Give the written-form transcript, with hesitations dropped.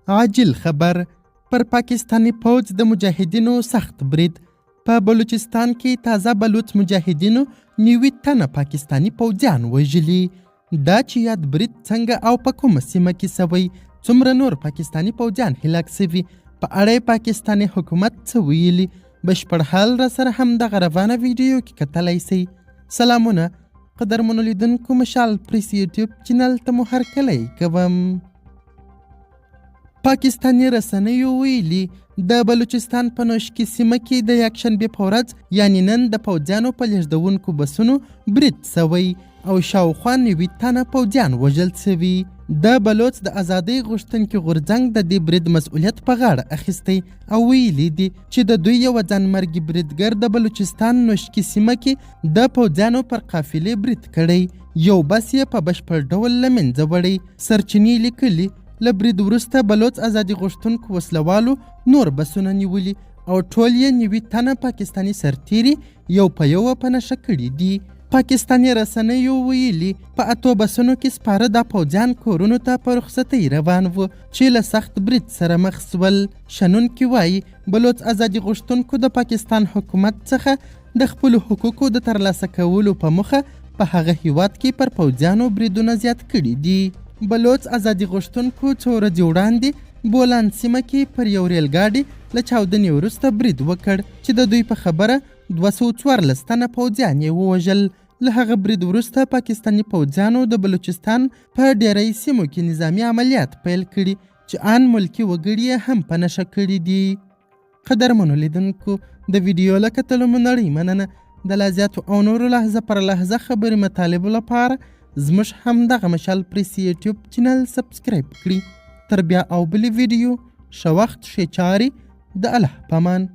عاجل خبر پر پاکستاني پوځ د مجاهدینو سخت برید. په بلوچستان کې تازه بلوچ مجاهدینو 90 تنه پاکستاني پوځیان وژلي. دا چې یاد برید څنګه او په کومه سیمه کې سوی، څومره نور پاکستاني پوځیان هلاک سوي، په اړه پاکستاني حکومت څه ویلي، بشپړ حال را سره هم دغه روانه ویډیو کې کتلی سئ. سلامونه قدرمنو لیدونکو، مشال پریس یوټیوب چینل ته مو هرکلی کوم. پاکستاني رسنیو ویلي د بلوچستان په نوشکی سیمه کې د یکشنبې په ورځ یعنی نن د پوځیانو په لیږدونکو بسونو برید سوی او شاوخوا 90 تنه پوځیان وژل سوي. د بلوچ د ازادۍ غوښتونکي غورځنګ د دې برید مسؤلیت په غاړه اخیستی او ویلي دي چې د دوی یوه ځانمرګي بریدګر د بلوچستان نوشکی سیمه کې د پوځیانو پر قافلې برید کړی، یو بس یې په بشپړ ډول له منځه وړی. سرچینې لیکلي له برید وروسته بلوچ ازادي غوښتونکو وسلوالو نور بسونه نیولي او ټول یې 90 تنه پاکستاني سرتیري یو په یوه په نښه کړي دي. پاکستاني رسنیو ویلي په 8 بسونو کې سپاره د پوځیان کورونو ته په رخصتۍ روان وو چې له سخت برید سره مخ سول. شنونکي وایي بلوچ ازادي غوښتونکو د پاکستان حکومت څخه د خپلو حقوقو د ترلاسه کولو په موخه په هغه هیواد کې پر پوځیانو بریدونه زیات کړي دي. بلوچ ازادي غوښتونکو څو ورځې وړاندې بولان سیمه کې پر یو ریل ګاډي له چاودنې وروسته برید وکړ چې د دوی په خبره 214 تنه پوځیان یې ووژل. له هغه برید وروسته پاکستاني پوځیانو د بلوچستان په ډیری سیمو کې نظامي عملیات پیل کړي چې ان ملکي وګړي هم په نښه کړي دي. قدرمنو لیدونکو، د ویډیو له کتلو مو نړۍ مننه. د لا زیاتو او نورو لحظه پر لحظه خبرې مطالبو لپاره زموږ همدغه مشال پریس یوټیوب چینل سبسکرایب کړي. تر بیا او بلې ویډیو ښه وخت ښې چارې، د الله پامان.